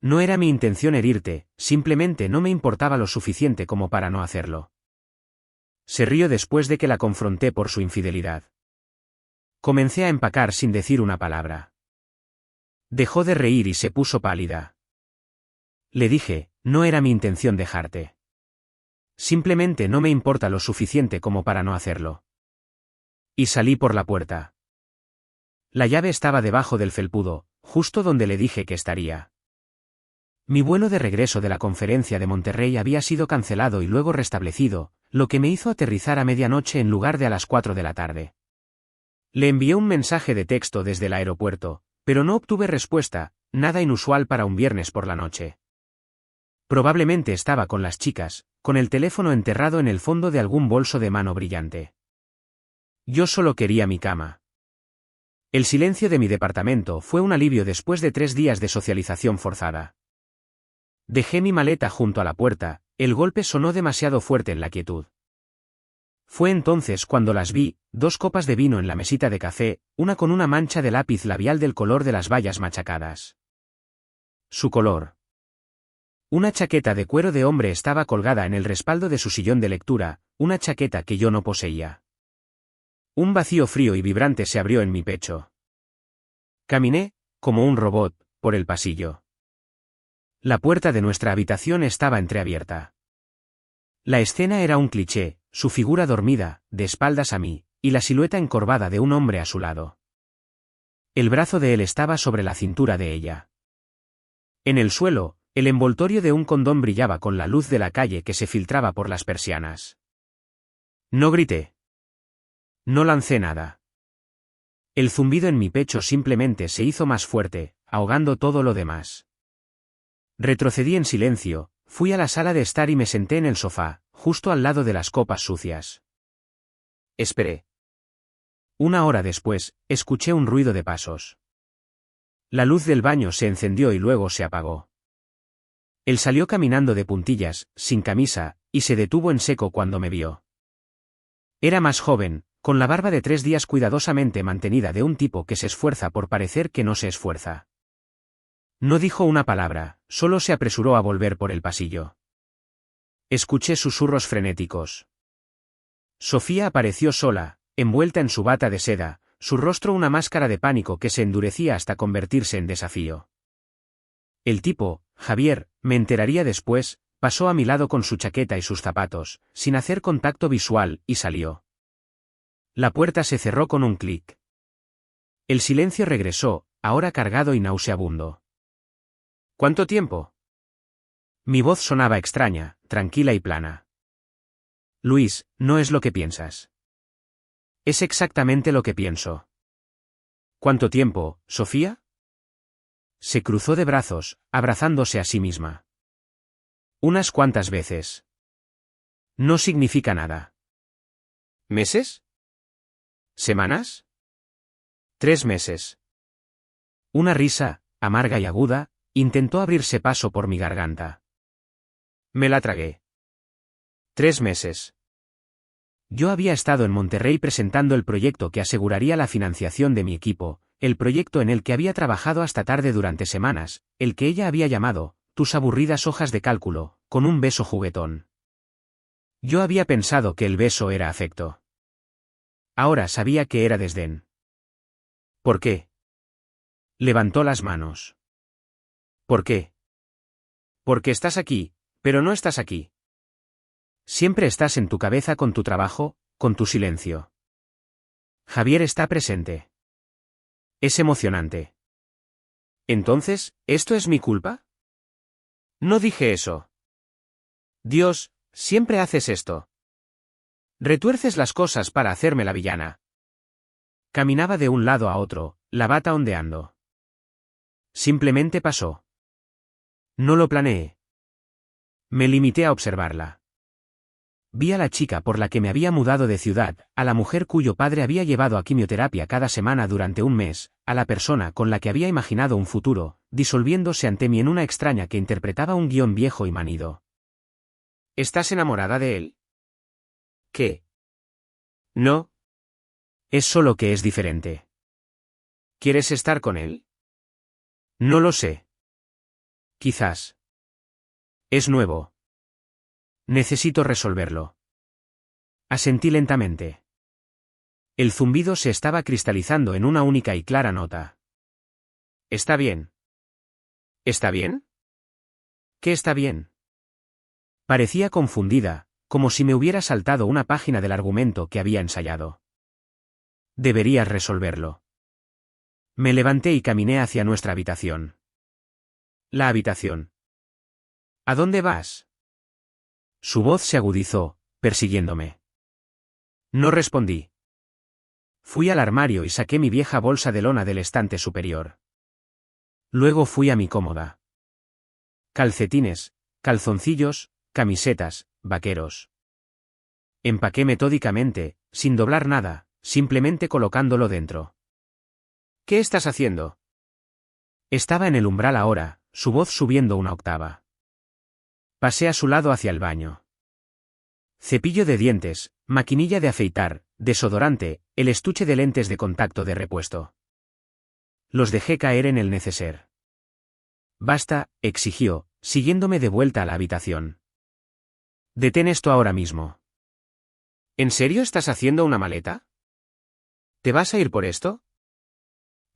No era mi intención herirte, simplemente no me importaba lo suficiente como para no hacerlo. Se rió después de que la confronté por su infidelidad. Comencé a empacar sin decir una palabra. Dejó de reír y se puso pálida. Le dije, no era mi intención dejarte. Simplemente no me importa lo suficiente como para no hacerlo. Y salí por la puerta. La llave estaba debajo del felpudo, justo donde le dije que estaría. Mi vuelo de regreso de la conferencia de Monterrey había sido cancelado y luego restablecido, lo que me hizo aterrizar a medianoche en lugar de a las 4 de la tarde. Le envié un mensaje de texto desde el aeropuerto, pero no obtuve respuesta, nada inusual para un viernes por la noche. Probablemente estaba con las chicas, con el teléfono enterrado en el fondo de algún bolso de mano brillante. Yo solo quería mi cama. El silencio de mi departamento fue un alivio después de 3 días de socialización forzada. Dejé mi maleta junto a la puerta, el golpe sonó demasiado fuerte en la quietud. Fue entonces cuando las vi, 2 copas de vino en la mesita de café, una con una mancha de lápiz labial del color de las bayas machacadas. Su color. Una chaqueta de cuero de hombre estaba colgada en el respaldo de su sillón de lectura, una chaqueta que yo no poseía. Un vacío frío y vibrante se abrió en mi pecho. Caminé, como un robot, por el pasillo. La puerta de nuestra habitación estaba entreabierta. La escena era un cliché, su figura dormida, de espaldas a mí, y la silueta encorvada de un hombre a su lado. El brazo de él estaba sobre la cintura de ella. En el suelo, el envoltorio de un condón brillaba con la luz de la calle que se filtraba por las persianas. No grité. No lancé nada. El zumbido en mi pecho simplemente se hizo más fuerte, ahogando todo lo demás. Retrocedí en silencio, fui a la sala de estar y me senté en el sofá, justo al lado de las copas sucias. Esperé. 1 hora después, escuché un ruido de pasos. La luz del baño se encendió y luego se apagó. Él salió caminando de puntillas, sin camisa, y se detuvo en seco cuando me vio. Era más joven, con la barba de 3 días cuidadosamente mantenida de un tipo que se esfuerza por parecer que no se esfuerza. No dijo una palabra, solo se apresuró a volver por el pasillo. Escuché susurros frenéticos. Sofía apareció sola, envuelta en su bata de seda, su rostro una máscara de pánico que se endurecía hasta convertirse en desafío. El tipo, Javier, me enteraría después, pasó a mi lado con su chaqueta y sus zapatos, sin hacer contacto visual, y salió. La puerta se cerró con un clic. El silencio regresó, ahora cargado y nauseabundo. ¿Cuánto tiempo? Mi voz sonaba extraña, tranquila y plana. Luis, no es lo que piensas. Es exactamente lo que pienso. ¿Cuánto tiempo, Sofía? Se cruzó de brazos, abrazándose a sí misma. Unas cuantas veces. No significa nada. ¿Meses? ¿Semanas? 3 meses. Una risa, amarga y aguda, intentó abrirse paso por mi garganta. Me la tragué. 3 meses. Yo había estado en Monterrey presentando el proyecto que aseguraría la financiación de mi equipo, el proyecto en el que había trabajado hasta tarde durante semanas, el que ella había llamado, tus aburridas hojas de cálculo, con un beso juguetón. Yo había pensado que el beso era afecto. Ahora sabía que era desdén. ¿Por qué? Levantó las manos. ¿Por qué? Porque estás aquí, pero no estás aquí. Siempre estás en tu cabeza con tu trabajo, con tu silencio. Javier está presente. Es emocionante. Entonces, ¿esto es mi culpa? No dije eso. Dios, siempre haces esto. Retuerces las cosas para hacerme la villana. Caminaba de un lado a otro, la bata ondeando. Simplemente pasó. No lo planeé. Me limité a observarla. Vi a la chica por la que me había mudado de ciudad, a la mujer cuyo padre había llevado a quimioterapia cada semana durante un mes, a la persona con la que había imaginado un futuro, disolviéndose ante mí en una extraña que interpretaba un guión viejo y manido. ¿Estás enamorada de él? ¿Qué? No. Es solo que es diferente. ¿Quieres estar con él? No lo sé. Quizás. Es nuevo. Necesito resolverlo. Asentí lentamente. El zumbido se estaba cristalizando en una única y clara nota. Está bien. ¿Está bien? ¿Qué está bien? Parecía confundida, como si me hubiera saltado una página del argumento que había ensayado. Deberías resolverlo. Me levanté y caminé hacia nuestra habitación. La habitación. ¿A dónde vas? Su voz se agudizó, persiguiéndome. No respondí. Fui al armario y saqué mi vieja bolsa de lona del estante superior. Luego fui a mi cómoda. Calcetines, calzoncillos, camisetas, vaqueros. Empaqué metódicamente, sin doblar nada, simplemente colocándolo dentro. ¿Qué estás haciendo? Estaba en el umbral ahora, su voz subiendo una octava. Pasé a su lado hacia el baño. Cepillo de dientes, maquinilla de afeitar, desodorante, el estuche de lentes de contacto de repuesto. Los dejé caer en el neceser. Basta, exigió, siguiéndome de vuelta a la habitación. Detén esto ahora mismo. ¿En serio estás haciendo una maleta? ¿Te vas a ir por esto?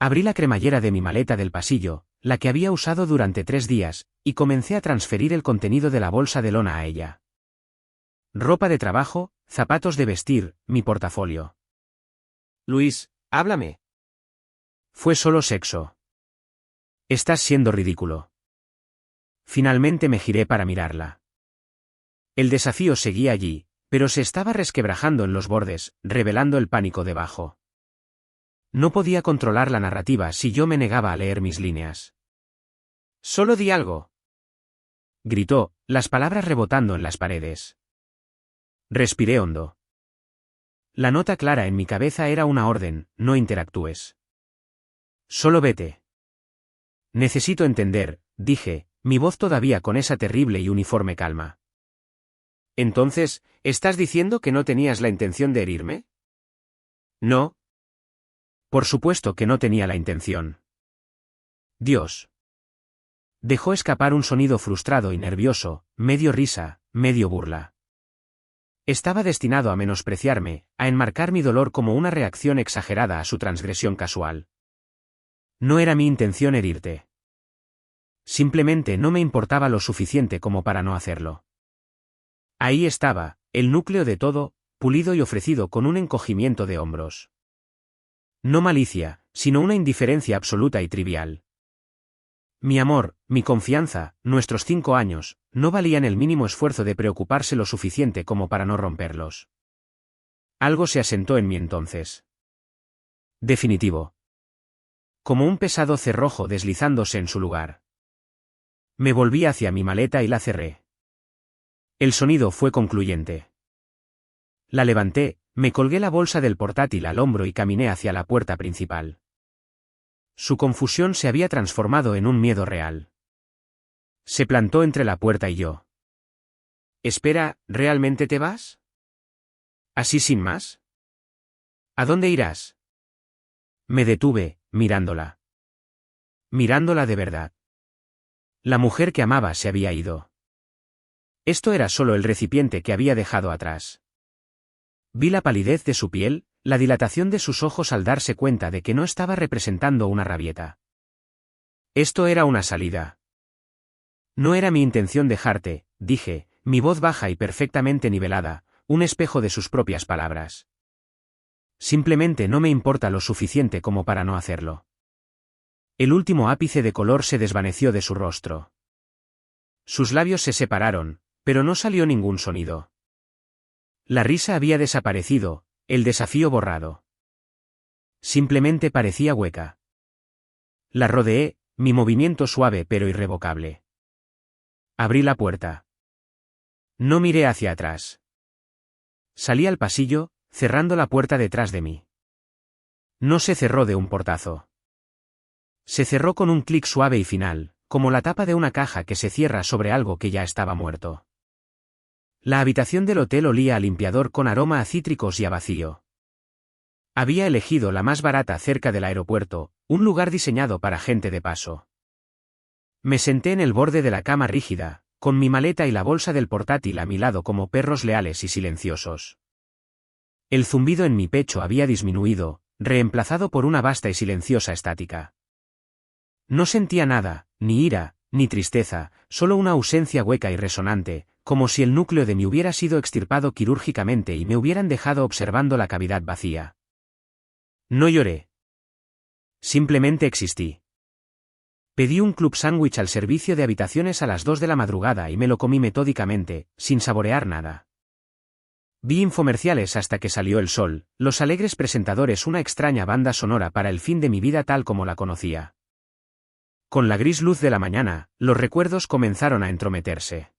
Abrí la cremallera de mi maleta del pasillo, la que había usado durante 3 días, y comencé a transferir el contenido de la bolsa de lona a ella. Ropa de trabajo, zapatos de vestir, mi portafolio. Luis, háblame. Fue solo sexo. Estás siendo ridículo. Finalmente me giré para mirarla. El desafío seguía allí, pero se estaba resquebrajando en los bordes, revelando el pánico debajo. No podía controlar la narrativa si yo me negaba a leer mis líneas. Solo di algo. Gritó, las palabras rebotando en las paredes. Respiré hondo. La nota clara en mi cabeza era una orden, no interactúes. Solo vete. Necesito entender, dije, mi voz todavía con esa terrible y uniforme calma. Entonces, ¿estás diciendo que no tenías la intención de herirme? No. Por supuesto que no tenía la intención. Dios. Dejó escapar un sonido frustrado y nervioso, medio risa, medio burla. Estaba destinado a menospreciarme, a enmarcar mi dolor como una reacción exagerada a su transgresión casual. No era mi intención herirte. Simplemente no me importaba lo suficiente como para no hacerlo. Ahí estaba, el núcleo de todo, pulido y ofrecido con un encogimiento de hombros. No malicia, sino una indiferencia absoluta y trivial. Mi amor, mi confianza, nuestros 5 años, no valían el mínimo esfuerzo de preocuparse lo suficiente como para no romperlos. Algo se asentó en mí entonces. Definitivo. Como un pesado cerrojo deslizándose en su lugar. Me volví hacia mi maleta y la cerré. El sonido fue concluyente. La levanté, me colgué la bolsa del portátil al hombro y caminé hacia la puerta principal. Su confusión se había transformado en un miedo real. Se plantó entre la puerta y yo. Espera, ¿realmente te vas? ¿Así sin más? ¿A dónde irás? Me detuve, mirándola. Mirándola de verdad. La mujer que amaba se había ido. Esto era solo el recipiente que había dejado atrás. Vi la palidez de su piel, la dilatación de sus ojos al darse cuenta de que no estaba representando una rabieta. Esto era una salida. No era mi intención dejarte, dije, mi voz baja y perfectamente nivelada, un espejo de sus propias palabras. Simplemente no me importa lo suficiente como para no hacerlo. El último ápice de color se desvaneció de su rostro. Sus labios se separaron, pero no salió ningún sonido. La risa había desaparecido, el desafío borrado. Simplemente parecía hueca. La rodeé, mi movimiento suave pero irrevocable. Abrí la puerta. No miré hacia atrás. Salí al pasillo, cerrando la puerta detrás de mí. No se cerró de un portazo. Se cerró con un clic suave y final, como la tapa de una caja que se cierra sobre algo que ya estaba muerto. La habitación del hotel olía a limpiador con aroma a cítricos y a vacío. Había elegido la más barata cerca del aeropuerto, un lugar diseñado para gente de paso. Me senté en el borde de la cama rígida, con mi maleta y la bolsa del portátil a mi lado como perros leales y silenciosos. El zumbido en mi pecho había disminuido, reemplazado por una vasta y silenciosa estática. No sentía nada, ni ira, ni tristeza, solo una ausencia hueca y resonante, como si el núcleo de mí hubiera sido extirpado quirúrgicamente y me hubieran dejado observando la cavidad vacía. No lloré. Simplemente existí. Pedí un club sándwich al servicio de habitaciones a las 2 de la madrugada y me lo comí metódicamente, sin saborear nada. Vi infomerciales hasta que salió el sol, los alegres presentadores, una extraña banda sonora para el fin de mi vida tal como la conocía. Con la gris luz de la mañana, los recuerdos comenzaron a entrometerse.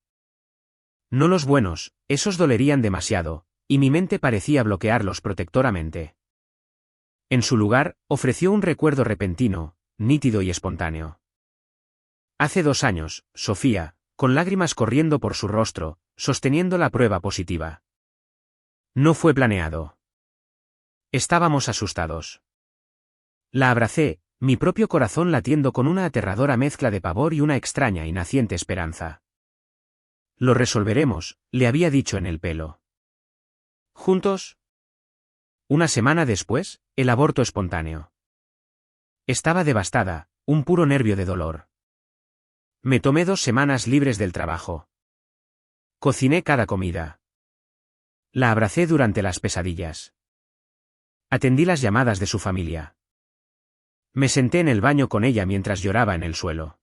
No los buenos, esos dolerían demasiado, y mi mente parecía bloquearlos protectoramente. En su lugar, ofreció un recuerdo repentino, nítido y espontáneo. Hace 2 años, Sofía, con lágrimas corriendo por su rostro, sosteniendo la prueba positiva. No fue planeado. Estábamos asustados. La abracé, mi propio corazón latiendo con una aterradora mezcla de pavor y una extraña y naciente esperanza. Lo resolveremos, le había dicho en el pelo. ¿Juntos? Una semana después, el aborto espontáneo. Estaba devastada, un puro nervio de dolor. Me tomé 2 semanas libres del trabajo. Cociné cada comida. La abracé durante las pesadillas. Atendí las llamadas de su familia. Me senté en el baño con ella mientras lloraba en el suelo.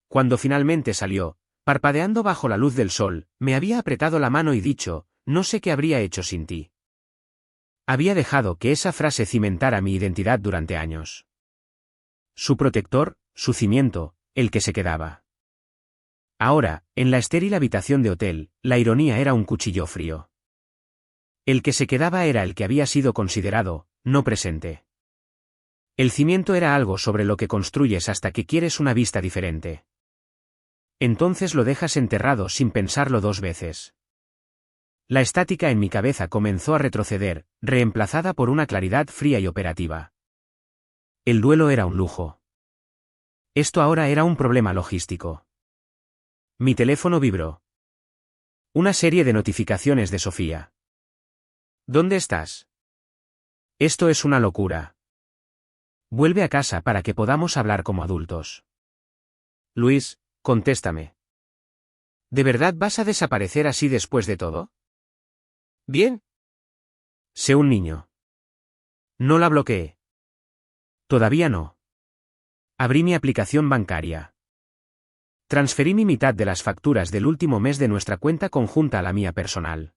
Cuando finalmente salió, parpadeando bajo la luz del sol, me había apretado la mano y dicho, no sé qué habría hecho sin ti. Había dejado que esa frase cimentara mi identidad durante años. Su protector, su cimiento, el que se quedaba. Ahora, en la estéril habitación de hotel, la ironía era un cuchillo frío. El que se quedaba era el que había sido considerado, no presente. El cimiento era algo sobre lo que construyes hasta que quieres una vista diferente. Entonces lo dejas enterrado sin pensarlo 2 veces. La estática en mi cabeza comenzó a retroceder, reemplazada por una claridad fría y operativa. El duelo era un lujo. Esto ahora era un problema logístico. Mi teléfono vibró. Una serie de notificaciones de Sofía. ¿Dónde estás? Esto es una locura. Vuelve a casa para que podamos hablar como adultos. Luis, contéstame. ¿De verdad vas a desaparecer así después de todo? Bien. Sé un niño. No la bloqueé. Todavía no. Abrí mi aplicación bancaria. Transferí mi mitad de las facturas del último mes de nuestra cuenta conjunta a la mía personal.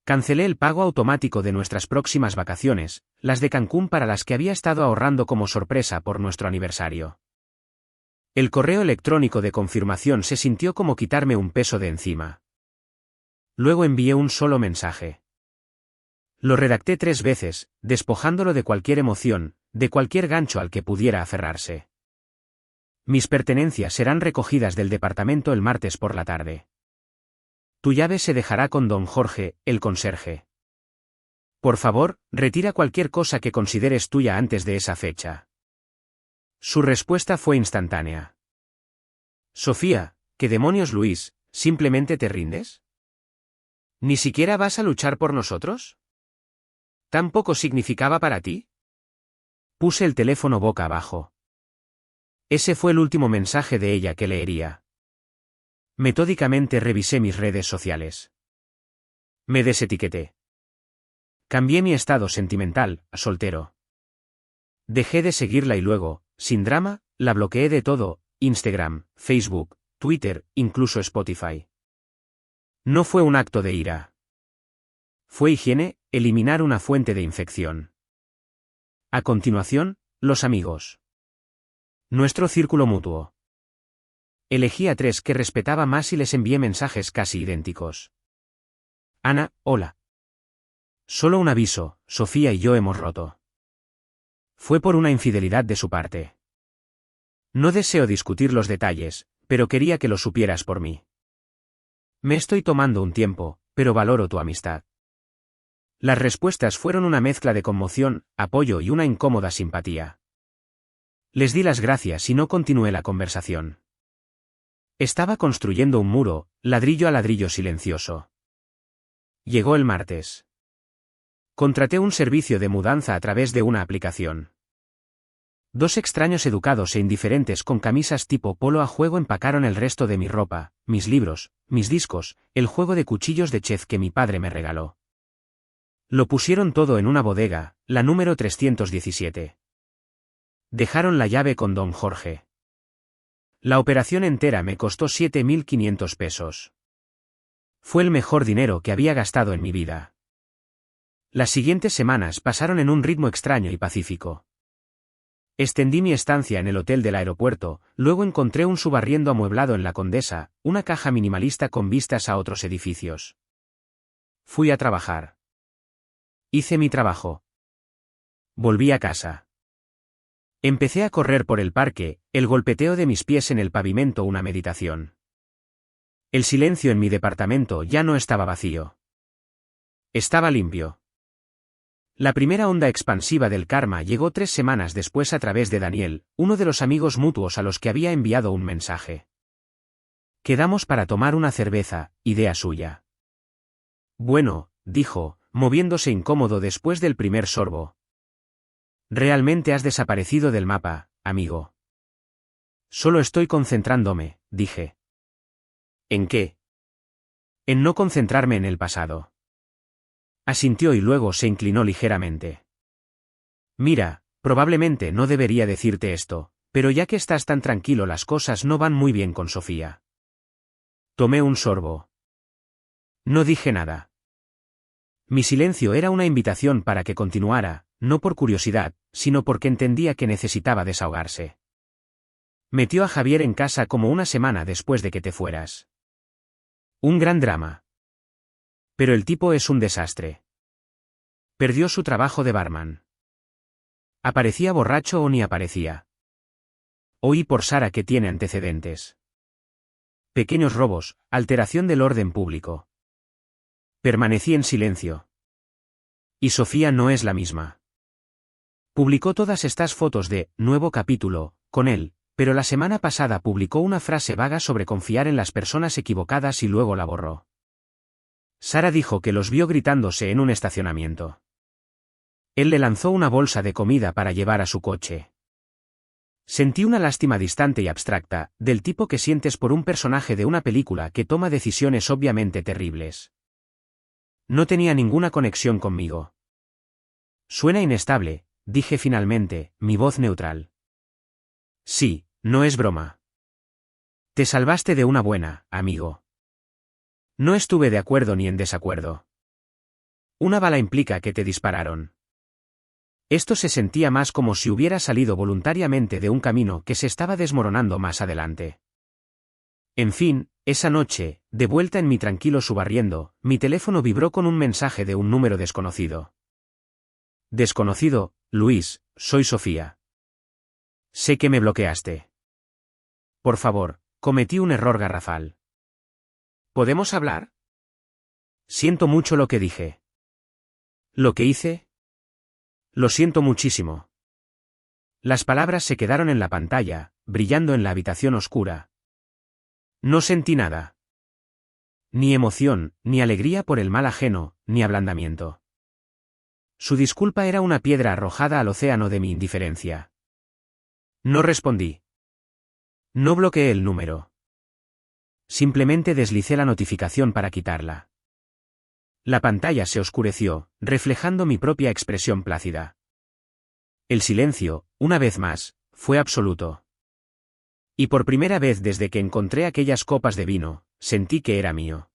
Cancelé el pago automático de nuestras próximas vacaciones, las de Cancún para las que había estado ahorrando como sorpresa por nuestro aniversario. El correo electrónico de confirmación se sintió como quitarme un peso de encima. Luego envié un solo mensaje. Lo redacté 3 veces, despojándolo de cualquier emoción, de cualquier gancho al que pudiera aferrarse. Mis pertenencias serán recogidas del departamento el martes por la tarde. Tu llave se dejará con don Jorge, el conserje. Por favor, retira cualquier cosa que consideres tuya antes de esa fecha. Su respuesta fue instantánea. Sofía, ¿qué demonios, Luis? ¿Simplemente te rindes? ¿Ni siquiera vas a luchar por nosotros? ¿Tan poco significaba para ti? Puse el teléfono boca abajo. Ese fue el último mensaje de ella que leería. Metódicamente revisé mis redes sociales. Me desetiqueté. Cambié mi estado sentimental a soltero. Dejé de seguirla y luego, sin drama, la bloqueé de todo, Instagram, Facebook, Twitter, incluso Spotify. No fue un acto de ira. Fue higiene, eliminar una fuente de infección. A continuación, los amigos. Nuestro círculo mutuo. Elegí a 3 que respetaba más y les envié mensajes casi idénticos. Ana, hola. Solo un aviso, Sofía y yo hemos roto. Fue por una infidelidad de su parte. No deseo discutir los detalles, pero quería que lo supieras por mí. Me estoy tomando un tiempo, pero valoro tu amistad. Las respuestas fueron una mezcla de conmoción, apoyo y una incómoda simpatía. Les di las gracias y no continué la conversación. Estaba construyendo un muro, ladrillo a ladrillo silencioso. Llegó el martes. Contraté un servicio de mudanza a través de una aplicación. 2 extraños educados e indiferentes con camisas tipo polo a juego empacaron el resto de mi ropa, mis libros, mis discos, el juego de cuchillos de chef que mi padre me regaló. Lo pusieron todo en una bodega, la número 317. Dejaron la llave con don Jorge. La operación entera me costó 7.500 pesos. Fue el mejor dinero que había gastado en mi vida. Las siguientes semanas pasaron en un ritmo extraño y pacífico. Extendí mi estancia en el hotel del aeropuerto, luego encontré un subarriendo amueblado en La Condesa, una caja minimalista con vistas a otros edificios. Fui a trabajar. Hice mi trabajo. Volví a casa. Empecé a correr por el parque, el golpeteo de mis pies en el pavimento una meditación. El silencio en mi departamento ya no estaba vacío. Estaba limpio. La primera onda expansiva del karma llegó 3 semanas después a través de Daniel, uno de los amigos mutuos a los que había enviado un mensaje. Quedamos para tomar una cerveza, idea suya. Bueno, dijo, moviéndose incómodo después del primer sorbo. Realmente has desaparecido del mapa, amigo. Solo estoy concentrándome, dije. ¿En qué? En no concentrarme en el pasado. Asintió y luego se inclinó ligeramente. Mira, probablemente no debería decirte esto, pero ya que estás tan tranquilo las cosas no van muy bien con Sofía. Tomé un sorbo. No dije nada. Mi silencio era una invitación para que continuara, no por curiosidad, sino porque entendía que necesitaba desahogarse. Metió a Javier en casa como una semana después de que te fueras. Un gran drama. Pero el tipo es un desastre. Perdió su trabajo de barman. ¿Aparecía borracho o ni aparecía? Oí por Sara que tiene antecedentes. Pequeños robos, alteración del orden público. Permanecí en silencio. Y Sofía no es la misma. Publicó todas estas fotos de nuevo capítulo, con él, pero la semana pasada publicó una frase vaga sobre confiar en las personas equivocadas y luego la borró. Sara dijo que los vio gritándose en un estacionamiento. Él le lanzó una bolsa de comida para llevar a su coche. Sentí una lástima distante y abstracta, del tipo que sientes por un personaje de una película que toma decisiones obviamente terribles. No tenía ninguna conexión conmigo. Suena inestable, dije finalmente, mi voz neutral. Sí, no es broma. Te salvaste de una buena, amigo. No estuve de acuerdo ni en desacuerdo. Una bala implica que te dispararon. Esto se sentía más como si hubiera salido voluntariamente de un camino que se estaba desmoronando más adelante. En fin, esa noche, de vuelta en mi tranquilo subarriendo, mi teléfono vibró con un mensaje de un número desconocido. Desconocido, Luis, soy Sofía. Sé que me bloqueaste. Por favor, cometí un error garrafal. ¿Podemos hablar? Siento mucho lo que dije. ¿Lo que hice? Lo siento muchísimo. Las palabras se quedaron en la pantalla, brillando en la habitación oscura. No sentí nada. Ni emoción, ni alegría por el mal ajeno, ni ablandamiento. Su disculpa era una piedra arrojada al océano de mi indiferencia. No respondí. No bloqueé el número. Simplemente deslicé la notificación para quitarla. La pantalla se oscureció, reflejando mi propia expresión plácida. El silencio, una vez más, fue absoluto. Y por primera vez desde que encontré aquellas copas de vino, sentí que era mío.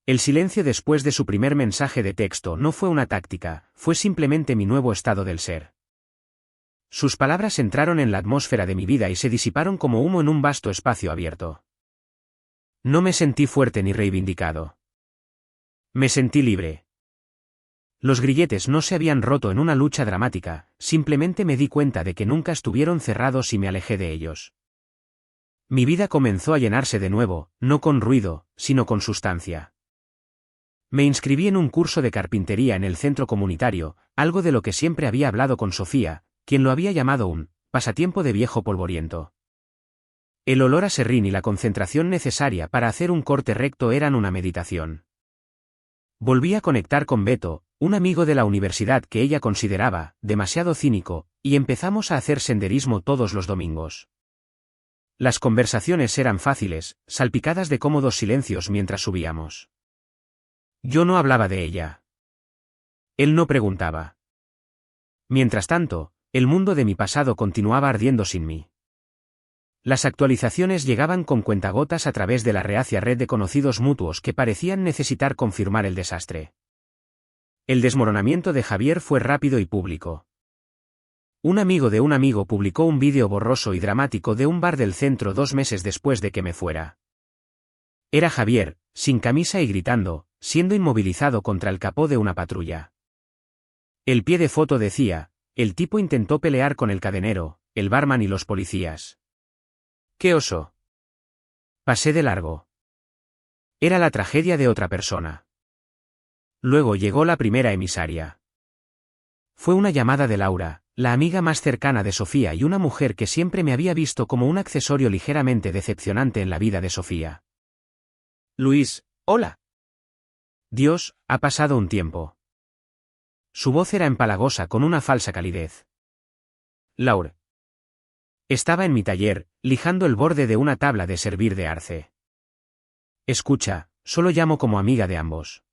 El silencio después de su primer mensaje de texto no fue una táctica, fue simplemente mi nuevo estado del ser. Sus palabras entraron en la atmósfera de mi vida y se disiparon como humo en un vasto espacio abierto. No me sentí fuerte ni reivindicado. Me sentí libre. Los grilletes no se habían roto en una lucha dramática, simplemente me di cuenta de que nunca estuvieron cerrados y me alejé de ellos. Mi vida comenzó a llenarse de nuevo, no con ruido, sino con sustancia. Me inscribí en un curso de carpintería en el centro comunitario, algo de lo que siempre había hablado con Sofía, quien lo había llamado un pasatiempo de viejo polvoriento. El olor a serrín y la concentración necesaria para hacer un corte recto eran una meditación. Volví a conectar con Beto, un amigo de la universidad que ella consideraba demasiado cínico, y empezamos a hacer senderismo todos los domingos. Las conversaciones eran fáciles, salpicadas de cómodos silencios mientras subíamos. Yo no hablaba de ella. Él no preguntaba. Mientras tanto, el mundo de mi pasado continuaba ardiendo sin mí. Las actualizaciones llegaban con cuentagotas a través de la reacia red de conocidos mutuos que parecían necesitar confirmar el desastre. El desmoronamiento de Javier fue rápido y público. Un amigo de un amigo publicó un vídeo borroso y dramático de un bar del centro 2 meses después de que me fuera. Era Javier, sin camisa y gritando, siendo inmovilizado contra el capó de una patrulla. El pie de foto decía: el tipo intentó pelear con el cadenero, el barman y los policías. ¡Qué oso! Pasé de largo. Era la tragedia de otra persona. Luego llegó la primera emisaria. Fue una llamada de Laura, la amiga más cercana de Sofía y una mujer que siempre me había visto como un accesorio ligeramente decepcionante en la vida de Sofía. Luis, hola. Dios, ha pasado un tiempo. Su voz era empalagosa con una falsa calidez. Laura. Estaba en mi taller, lijando el borde de una tabla de servir de arce. Escucha, solo llamo como amiga de ambos.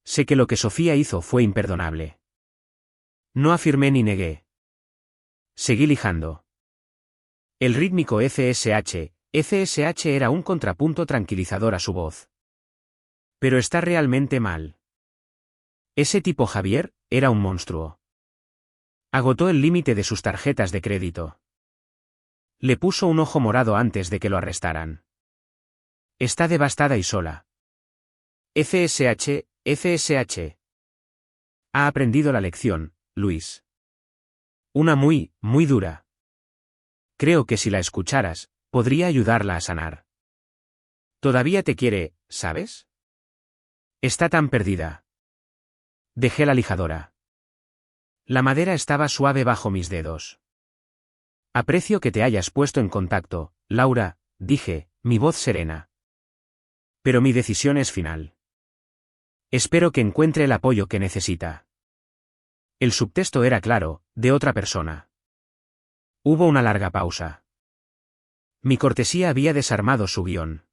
Sé que lo que Sofía hizo fue imperdonable. No afirmé ni negué. Seguí lijando. El rítmico FSH era un contrapunto tranquilizador a su voz. Pero está realmente mal. Ese tipo Javier, era un monstruo. Agotó el límite de sus tarjetas de crédito. Le puso un ojo morado antes de que lo arrestaran. Está devastada y sola. FSH. Ha aprendido la lección, Luis. Una muy dura. Creo que si la escucharas, podría ayudarla a sanar. Todavía te quiere, ¿sabes? Está tan perdida. Dejé la lijadora. La madera estaba suave bajo mis dedos. Aprecio que te hayas puesto en contacto, Laura, dije, mi voz serena. Pero mi decisión es final. Espero que encuentre el apoyo que necesita. El subtexto era claro, de otra persona. Hubo una larga pausa. Mi cortesía había desarmado su guión.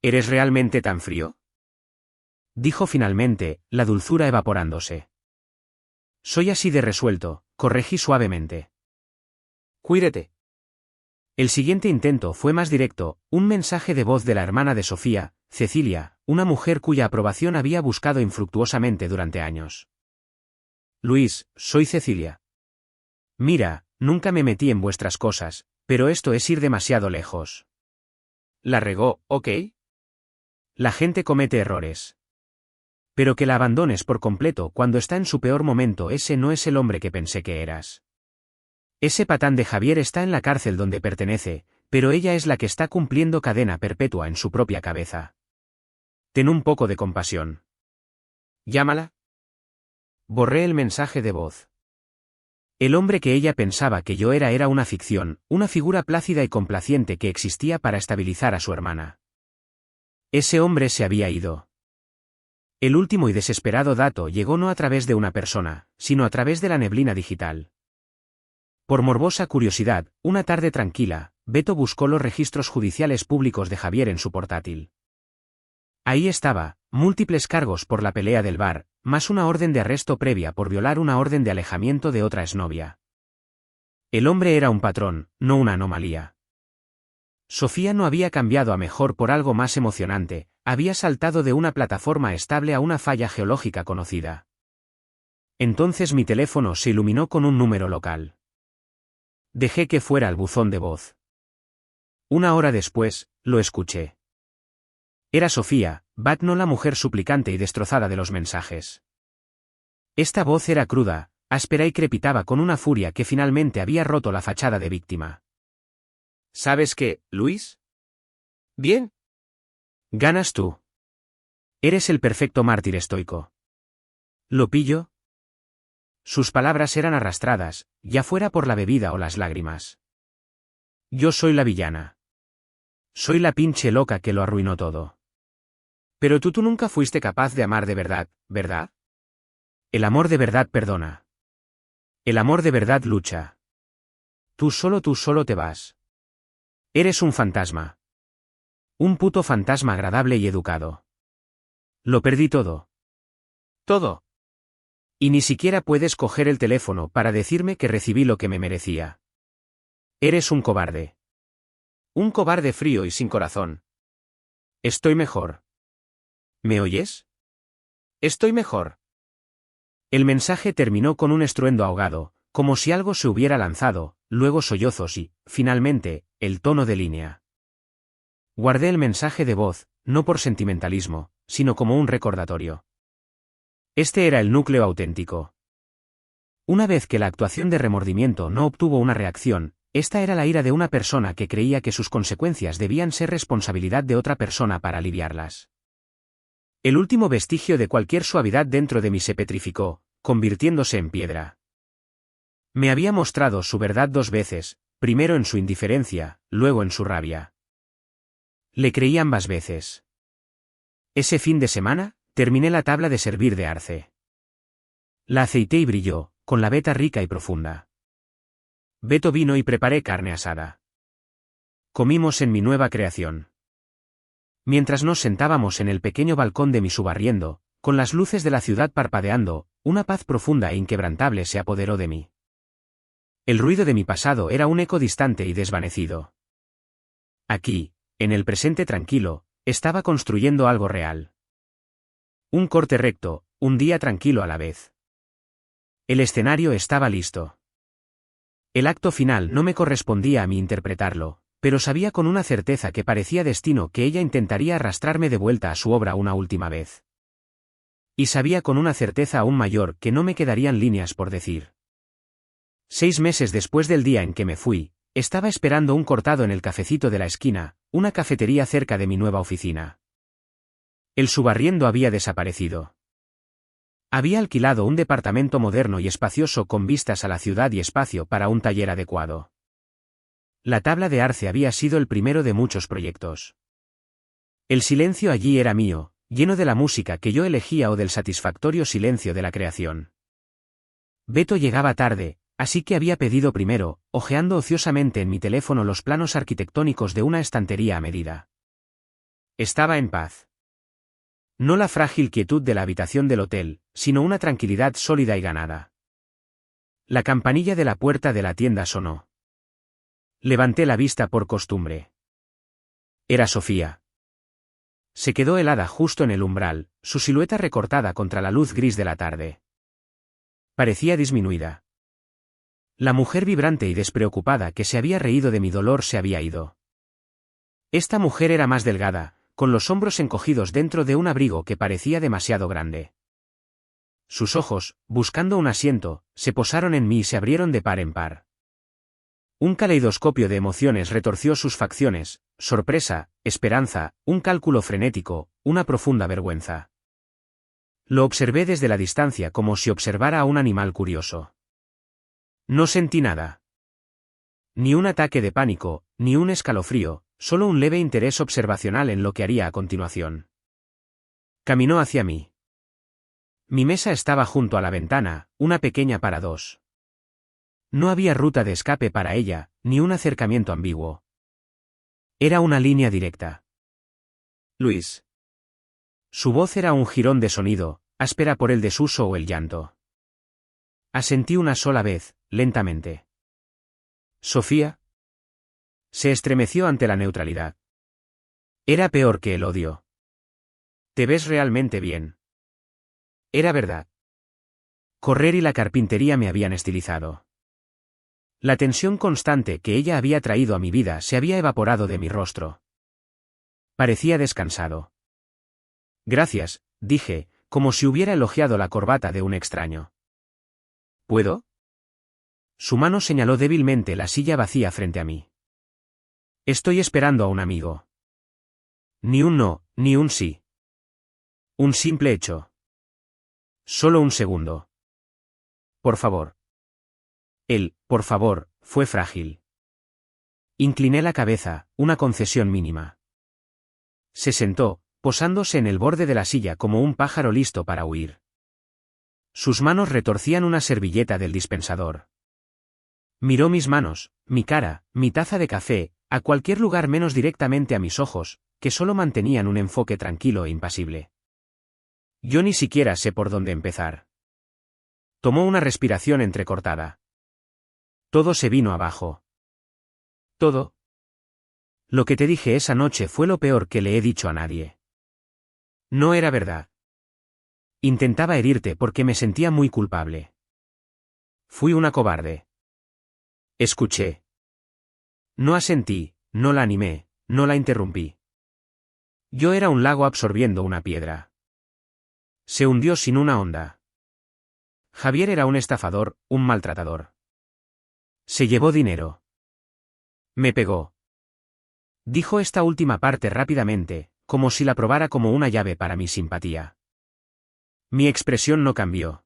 ¿Eres realmente tan frío? Dijo finalmente, la dulzura evaporándose. Soy así de resuelto, corregí suavemente. Cuídate. El siguiente intento fue más directo, un mensaje de voz de la hermana de Sofía, Cecilia, una mujer cuya aprobación había buscado infructuosamente durante años. Luis, soy Cecilia. Mira, nunca me metí en vuestras cosas, pero esto es ir demasiado lejos. La regó, ¿ok? La gente comete errores. Pero que la abandones por completo cuando está en su peor momento, ese no es el hombre que pensé que eras. Ese patán de Javier está en la cárcel donde pertenece, pero ella es la que está cumpliendo cadena perpetua en su propia cabeza. Ten un poco de compasión. Llámala. Borré el mensaje de voz. El hombre que ella pensaba que yo era una ficción, una figura plácida y complaciente que existía para estabilizar a su hermana. Ese hombre se había ido. El último y desesperado dato llegó no a través de una persona, sino a través de la neblina digital. Por morbosa curiosidad, una tarde tranquila, Beto buscó los registros judiciales públicos de Javier en su portátil. Ahí estaba, múltiples cargos por la pelea del bar, más una orden de arresto previa por violar una orden de alejamiento de otra exnovia. El hombre era un patrón, no una anomalía. Sofía no había cambiado a mejor por algo más emocionante, había saltado de una plataforma estable a una falla geológica conocida. Entonces mi teléfono se iluminó con un número local. Dejé que fuera al buzón de voz. Una hora después, lo escuché. Era Sofía, no la mujer suplicante y destrozada de los mensajes. Esta voz era cruda, áspera y crepitaba con una furia que finalmente había roto la fachada de víctima. ¿Sabes qué, Luis? Bien. Ganas tú. Eres el perfecto mártir estoico. ¿Lo pillo? Sus palabras eran arrastradas, ya fuera por la bebida o las lágrimas. Yo soy la villana. Soy la pinche loca que lo arruinó todo. Pero tú nunca fuiste capaz de amar de verdad, ¿verdad? El amor de verdad perdona. El amor de verdad lucha. Tú solo te vas. Eres un fantasma. Un puto fantasma agradable y educado. Lo perdí todo. Todo. Y ni siquiera puedes coger el teléfono para decirme que recibí lo que me merecía. Eres un cobarde. Un cobarde frío y sin corazón. Estoy mejor. ¿Me oyes? Estoy mejor. El mensaje terminó con un estruendo ahogado, como si algo se hubiera lanzado, luego sollozos y, finalmente, el tono de línea. Guardé el mensaje de voz, no por sentimentalismo, sino como un recordatorio. Este era el núcleo auténtico. Una vez que la actuación de remordimiento no obtuvo una reacción, esta era la ira de una persona que creía que sus consecuencias debían ser responsabilidad de otra persona para aliviarlas. El último vestigio de cualquier suavidad dentro de mí se petrificó, convirtiéndose en piedra. Me había mostrado su verdad 2 veces, primero en su indiferencia, luego en su rabia. Le creí ambas veces. Ese fin de semana, terminé la tabla de servir de arce. La aceité y brilló, con la veta rica y profunda. Beto vino y preparé carne asada. Comimos en mi nueva creación. Mientras nos sentábamos en el pequeño balcón de mi subarriendo, con las luces de la ciudad parpadeando, una paz profunda e inquebrantable se apoderó de mí. El ruido de mi pasado era un eco distante y desvanecido. Aquí, en el presente tranquilo, estaba construyendo algo real. Un corte recto, un día tranquilo a la vez. El escenario estaba listo. El acto final no me correspondía a mí interpretarlo, pero sabía con una certeza que parecía destino que ella intentaría arrastrarme de vuelta a su obra una última vez. Y sabía con una certeza aún mayor que no me quedarían líneas por decir. 6 meses después del día en que me fui, estaba esperando un cortado en el cafecito de la esquina, una cafetería cerca de mi nueva oficina. El subarriendo había desaparecido. Había alquilado un departamento moderno y espacioso con vistas a la ciudad y espacio para un taller adecuado. La tabla de arce había sido el primero de muchos proyectos. El silencio allí era mío, lleno de la música que yo elegía o del satisfactorio silencio de la creación. Beto llegaba tarde, así que había pedido primero, hojeando ociosamente en mi teléfono los planos arquitectónicos de una estantería a medida. Estaba en paz. No la frágil quietud de la habitación del hotel, sino una tranquilidad sólida y ganada. La campanilla de la puerta de la tienda sonó. Levanté la vista por costumbre. Era Sofía. Se quedó helada justo en el umbral, su silueta recortada contra la luz gris de la tarde. Parecía disminuida. La mujer vibrante y despreocupada que se había reído de mi dolor se había ido. Esta mujer era más delgada, con los hombros encogidos dentro de un abrigo que parecía demasiado grande. Sus ojos, buscando un asiento, se posaron en mí y se abrieron de par en par. Un caleidoscopio de emociones retorció sus facciones, sorpresa, esperanza, un cálculo frenético, una profunda vergüenza. Lo observé desde la distancia como si observara a un animal curioso. No sentí nada. Ni un ataque de pánico, ni un escalofrío, solo un leve interés observacional en lo que haría a continuación. Caminó hacia mí. Mi mesa estaba junto a la ventana, una pequeña para 2. No había ruta de escape para ella, ni un acercamiento ambiguo. Era una línea directa. Luis. Su voz era un jirón de sonido, áspera por el desuso o el llanto. Asentí una sola vez, lentamente. ¿Sofía? Se estremeció ante la neutralidad. Era peor que el odio. Te ves realmente bien. Era verdad. Correr y la carpintería me habían estilizado. La tensión constante que ella había traído a mi vida se había evaporado de mi rostro. Parecía descansado. Gracias, dije, como si hubiera elogiado la corbata de un extraño. ¿Puedo? Su mano señaló débilmente la silla vacía frente a mí. Estoy esperando a un amigo. Ni un no, ni un sí. Un simple hecho. Solo un segundo. por favor. El, por favor, fue frágil. Incliné la cabeza, una concesión mínima. Se sentó, posándose en el borde de la silla como un pájaro listo para huir. Sus manos retorcían una servilleta del dispensador. Miró mis manos, mi cara, mi taza de café, a cualquier lugar menos directamente a mis ojos, que solo mantenían un enfoque tranquilo e impasible. Yo ni siquiera sé por dónde empezar. Tomó una respiración entrecortada. Todo se vino abajo. Todo. Lo que te dije esa noche fue lo peor que le he dicho a nadie. No era verdad. Intentaba herirte porque me sentía muy culpable. Fui una cobarde. Escuché. No asentí, no la animé, no la interrumpí. Yo era un lago absorbiendo una piedra. Se hundió sin una onda. Javier era un estafador, un maltratador. Se llevó dinero. Me pegó. Dijo esta última parte rápidamente, como si la probara como una llave para mi simpatía. Mi expresión no cambió.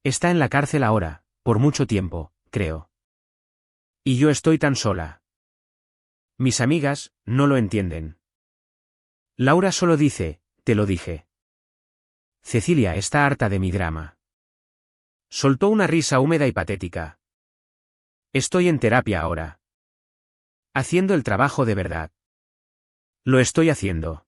Está en la cárcel ahora, por mucho tiempo, creo. Y yo estoy tan sola. Mis amigas, no lo entienden. Laura solo dice, te lo dije. Cecilia está harta de mi drama. Soltó una risa húmeda y patética. Estoy en terapia ahora. Haciendo el trabajo de verdad. Lo estoy haciendo.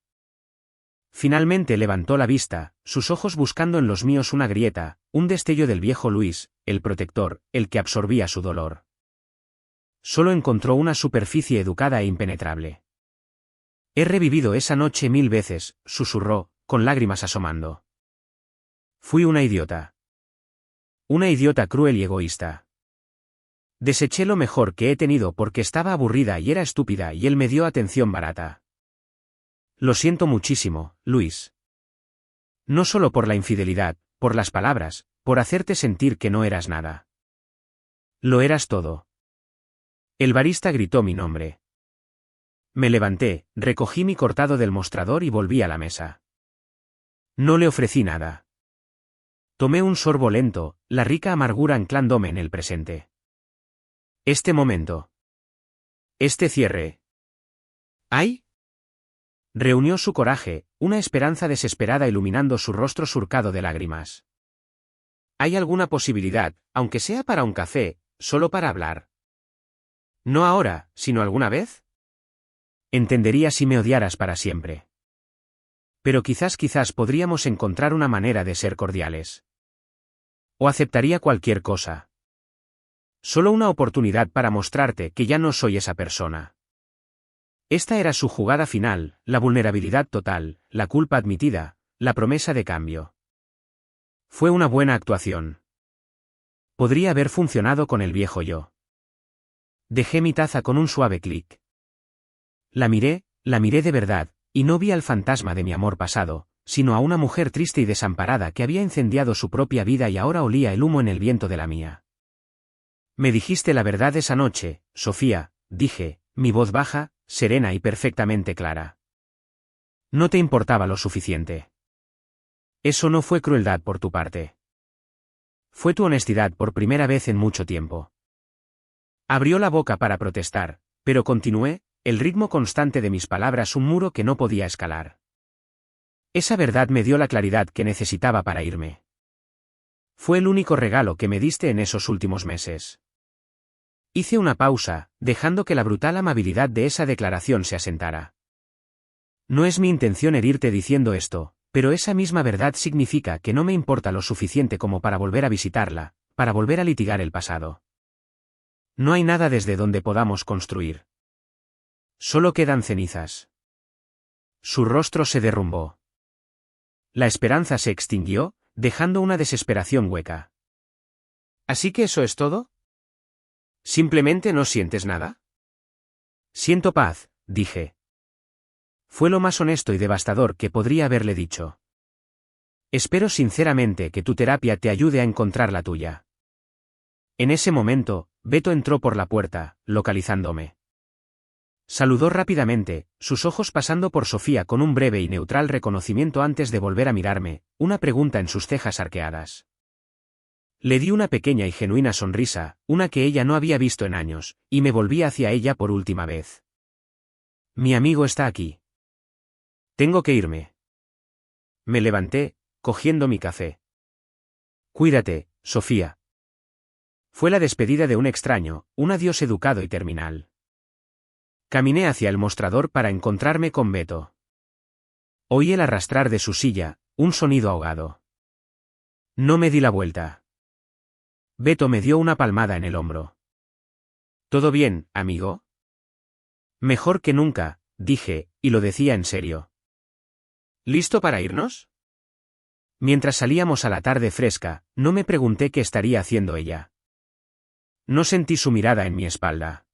Finalmente levantó la vista, sus ojos buscando en los míos una grieta, un destello del viejo Luis, el protector, el que absorbía su dolor. Solo encontró una superficie educada e impenetrable. He revivido esa noche 1000 veces, susurró, con lágrimas asomando. Fui una idiota. Una idiota cruel y egoísta. Deseché lo mejor que he tenido porque estaba aburrida y era estúpida y él me dio atención barata. Lo siento muchísimo, Luis. No solo por la infidelidad, por las palabras, por hacerte sentir que no eras nada. Lo eras todo. El barista gritó mi nombre. Me levanté, recogí mi cortado del mostrador y volví a la mesa. No le ofrecí nada. Tomé un sorbo lento, la rica amargura anclándome en el presente. Este momento. Este cierre. ¿Ay? Reunió su coraje, una esperanza desesperada iluminando su rostro surcado de lágrimas. ¿Hay alguna posibilidad, aunque sea para un café, solo para hablar? No ahora, sino alguna vez. Entendería si me odiaras para siempre. Pero quizás podríamos encontrar una manera de ser cordiales. O aceptaría cualquier cosa. Solo una oportunidad para mostrarte que ya no soy esa persona. Esta era su jugada final, la vulnerabilidad total, la culpa admitida, la promesa de cambio. Fue una buena actuación. Podría haber funcionado con el viejo yo. Dejé mi taza con un suave clic. La miré de verdad, y no vi al fantasma de mi amor pasado, sino a una mujer triste y desamparada que había incendiado su propia vida y ahora olía el humo en el viento de la mía. Me dijiste la verdad esa noche, Sofía, dije, mi voz baja, serena y perfectamente clara. No te importaba lo suficiente. Eso no fue crueldad por tu parte. Fue tu honestidad por primera vez en mucho tiempo. Abrió la boca para protestar, pero continué, el ritmo constante de mis palabras un muro que no podía escalar. Esa verdad me dio la claridad que necesitaba para irme. Fue el único regalo que me diste en esos últimos meses. Hice una pausa, dejando que la brutal amabilidad de esa declaración se asentara. No es mi intención herirte diciendo esto, pero esa misma verdad significa que no me importa lo suficiente como para volver a visitarla, para volver a litigar el pasado. No hay nada desde donde podamos construir. Solo quedan cenizas. Su rostro se derrumbó. La esperanza se extinguió, dejando una desesperación hueca. ¿Así que eso es todo? ¿Simplemente no sientes nada? Siento paz, dije. Fue lo más honesto y devastador que podría haberle dicho. Espero sinceramente que tu terapia te ayude a encontrar la tuya. En ese momento, Beto entró por la puerta, localizándome. Saludó rápidamente, sus ojos pasando por Sofía con un breve y neutral reconocimiento antes de volver a mirarme, una pregunta en sus cejas arqueadas. Le di una pequeña y genuina sonrisa, una que ella no había visto en años, y me volví hacia ella por última vez. Mi amigo está aquí. Tengo que irme. Me levanté, cogiendo mi café. Cuídate, Sofía. Fue la despedida de un extraño, un adiós educado y terminal. Caminé hacia el mostrador para encontrarme con Beto. Oí el arrastrar de su silla, un sonido ahogado. No me di la vuelta. Beto me dio una palmada en el hombro. ¿Todo bien, amigo? Mejor que nunca, dije, y lo decía en serio. ¿Listo para irnos? Mientras salíamos a la tarde fresca, no me pregunté qué estaría haciendo ella. No sentí su mirada en mi espalda.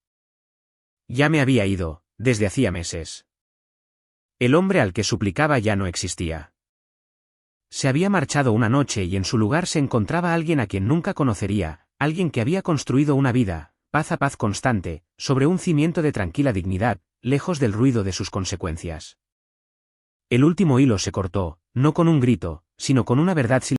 Ya me había ido, desde hacía meses. El hombre al que suplicaba ya no existía. Se había marchado una noche y en su lugar se encontraba alguien a quien nunca conocería, alguien que había construido una vida, paz a paz constante, sobre un cimiento de tranquila dignidad, lejos del ruido de sus consecuencias. El último hilo se cortó, no con un grito, sino con una verdad silenciosa.